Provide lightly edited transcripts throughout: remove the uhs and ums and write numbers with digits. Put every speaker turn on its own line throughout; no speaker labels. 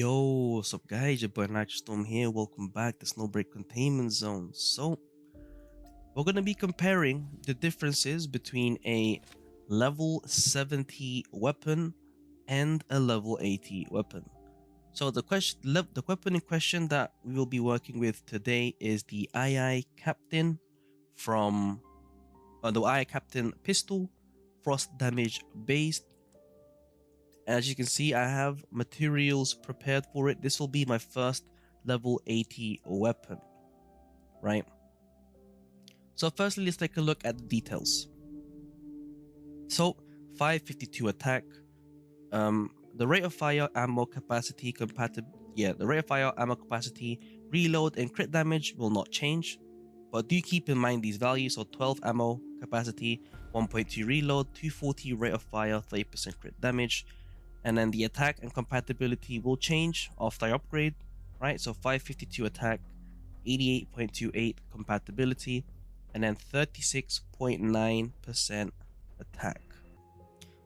Yo, what's up guys, your boy Nitrostorm here, welcome back to Snowbreak Containment Zone. So, we're going to be comparing the differences between a level 70 weapon and a level 80 weapon. So the weapon in question that we will be working with today is the II Captain from the II Captain pistol, frost damage based. As you can see, I have materials prepared for it. This will be my first level 80 weapon, right? So firstly, let's take a look at the details. So 552 attack, the rate of fire, ammo capacity, reload and crit damage will not change, but do keep in mind these values. So 12 ammo capacity, 1.2 reload, 240 rate of fire, 30% crit damage. And then the attack and compatibility will change after I upgrade, right? So 552 attack, 88.28 compatibility, and then 36.9% attack.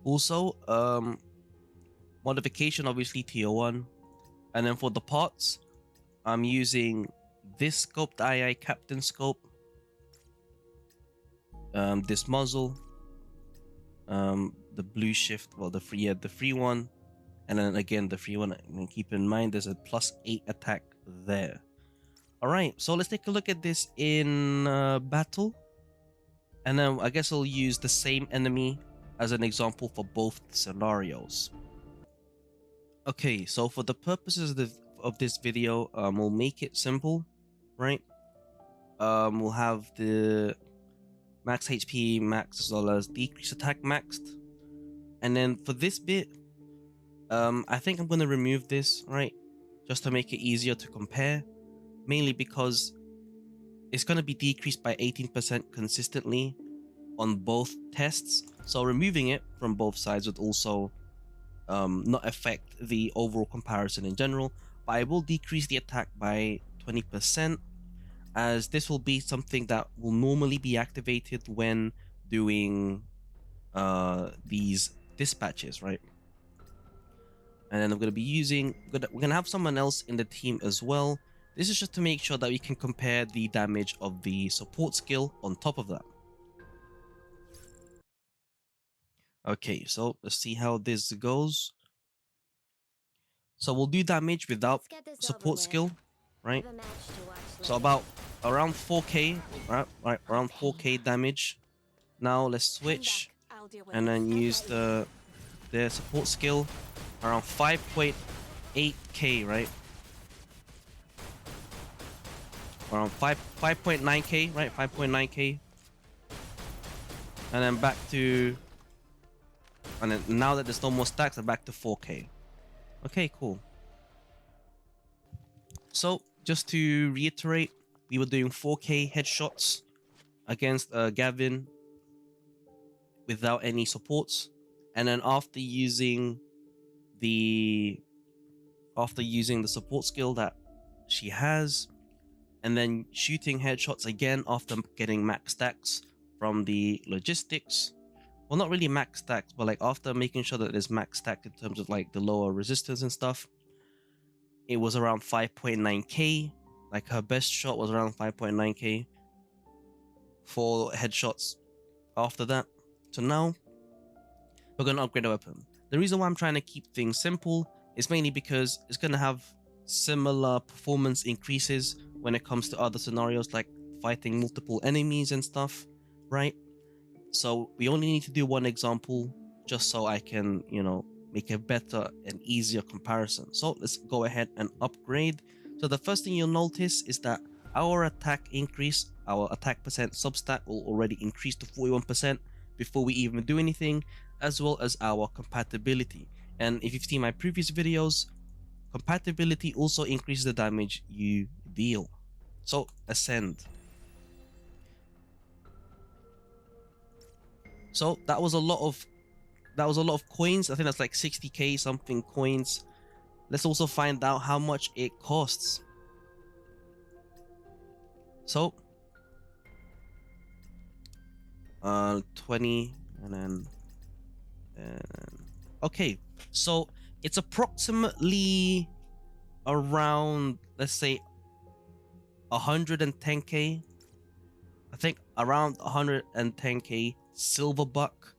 Also, modification obviously tier 1. And then for the parts, I'm using this scope, the II Captain scope, this muzzle, the blue shift, well, the free one, and then again the free one. And keep in mind there's a +8 attack there. All right, so let's take a look at this in battle, and then I guess I'll use the same enemy as an example for both scenarios. Okay, so for the purposes of this video, we'll make it simple, right? We'll have the max HP max as well as decrease attack maxed. And then for this bit, I think I'm going to remove this, right? Just to make it easier to compare. Mainly because it's going to be decreased by 18% consistently on both tests. So removing it from both sides would also not affect the overall comparison in general. But I will decrease the attack by 20%. As this will be something that will normally be activated when doing these dispatches, right? And then I'm going to be using, we're going to have someone else in the team as well. This is just to make sure that we can compare the damage of the support skill on top of that. Okay, so let's see how this goes. So we'll do damage without support skill, right? So about around 4k, right? Around 4k damage. Now let's switch and then use the support skill, around 5.8k, right? Around 5.9k, right? 5.9k. And then back to, and then now that there's no more stacks, I'm back to 4k. Okay, cool. So just to reiterate, we were doing 4k headshots against Gavin without any supports, and then after using the support skill that she has, and then shooting headshots again after getting max stacks from the logistics. Well, not really max stacks, but like after making sure that there's max stack in terms of like the lower resistance and stuff. It was around 5.9k. Like her best shot was around 5.9k for headshots after that. So now we're going to upgrade our weapon. The reason why I'm trying to keep things simple is mainly because it's going to have similar performance increases when it comes to other scenarios like fighting multiple enemies and stuff, right? So we only need to do one example just so I can, you know, make a better and easier comparison. So let's go ahead and upgrade. So the first thing you'll notice is that our attack increase, our attack percent substat will already increase to 41% before we even do anything, as well as our compatibility. And if you've seen my previous videos, compatibility also increases the damage you deal. So ascend. So that was a lot of coins. I think that's like 60k something coins. Let's also find out how much it costs. So 20 and then okay, so it's approximately around, let's say, 110k. I think around 110k silver buck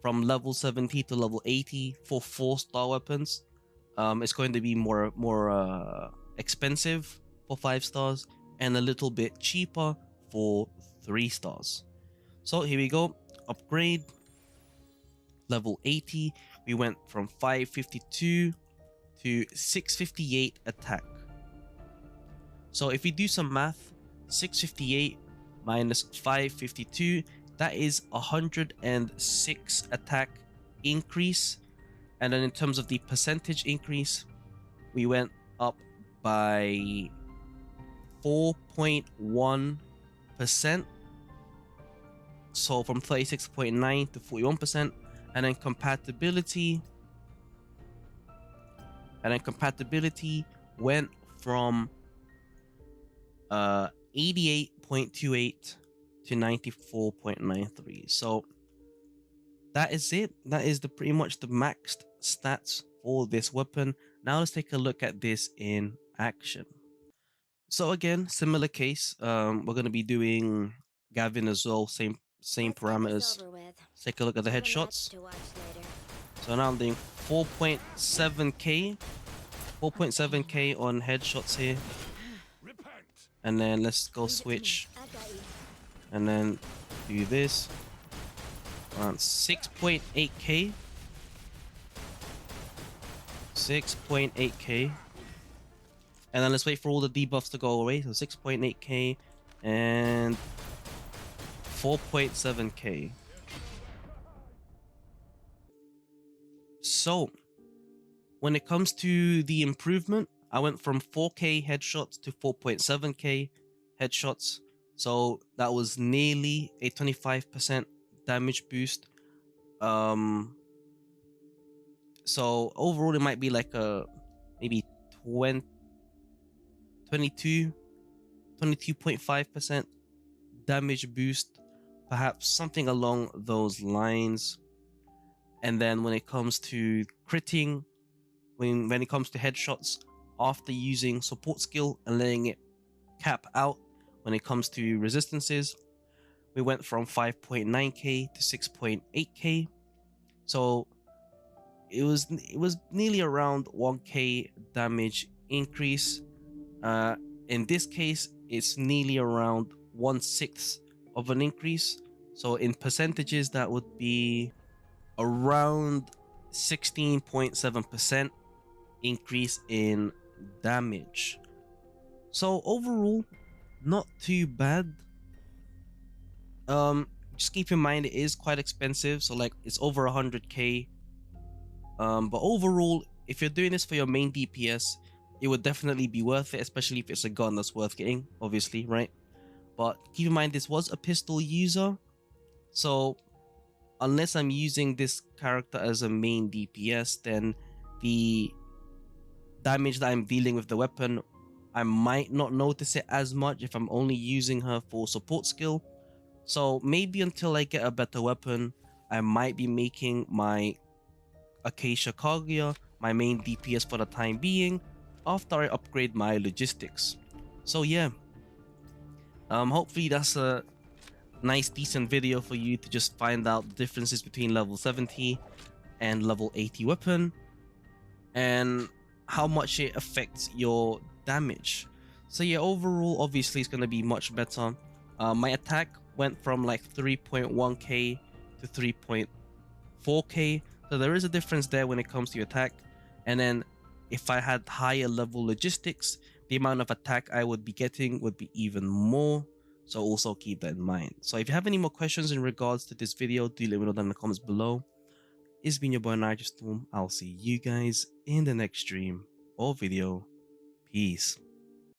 from level 70 to level 80 for 4-star weapons. It's going to be more expensive for 5 stars and a little bit cheaper for 3 stars. So here we go. Upgrade level 80. We went from 552 to 658 attack. So if we do some math, 658 minus 552, that is 106 attack increase. And then in terms of the percentage increase, we went up by 4.1%. So from 36.9 to 41%. And then compatibility went from 88.28 to 94.93. So that is it. That is pretty much the maxed stats for this weapon. Now let's take a look at this in action. So again, similar case. We're going to be doing Gavin as well. Same parameters. Let's take a look at the headshots. So now I'm doing 4.7k. 4.7k on headshots here. And then let's go switch. And then do this. Around 6.8k. 6.8k. And then let's wait for all the debuffs to go away. So 6.8k and 4.7k. So when it comes to the improvement, I went from 4k headshots to 4.7k headshots. So that was nearly a 25% damage boost. So overall it might be like a maybe 22.5% damage boost, perhaps something along those lines. And then when it comes to critting, when it comes to headshots, after using support skill and letting it cap out, when it comes to resistances, we went from 5.9k to 6.8k. So it was nearly around 1k damage increase. In this case, it's nearly around 1/6 of an increase. So in percentages, that would be around 16.7% increase in damage. So overall, not too bad. Just keep in mind it is quite expensive, so like it's over 100k. But overall, if you're doing this for your main DPS, it would definitely be worth it, especially if it's a gun that's worth getting, obviously, right? But keep in mind this was a pistol user, so unless I'm using this character as a main DPS, then the damage that I'm dealing with the weapon, I might not notice it as much if I'm only using her for support skill. So maybe until I get a better weapon, I might be making my Acacia Kaguya my main DPS for the time being after I upgrade my logistics. So yeah, hopefully that's a nice decent video for you to just find out the differences between level 70 and level 80 weapon and how much it affects your damage. So yeah, overall obviously it's going to be much better. My attack went from like 3.1k to 3.4k, so there is a difference there when it comes to your attack. And then if I had higher level logistics, the amount of attack I would be getting would be even more. So also keep that in mind. So if you have any more questions in regards to this video, do let me know down in the comments below. It's been your boy Nitrostorm. I'll see you guys in the next stream or video. Peace.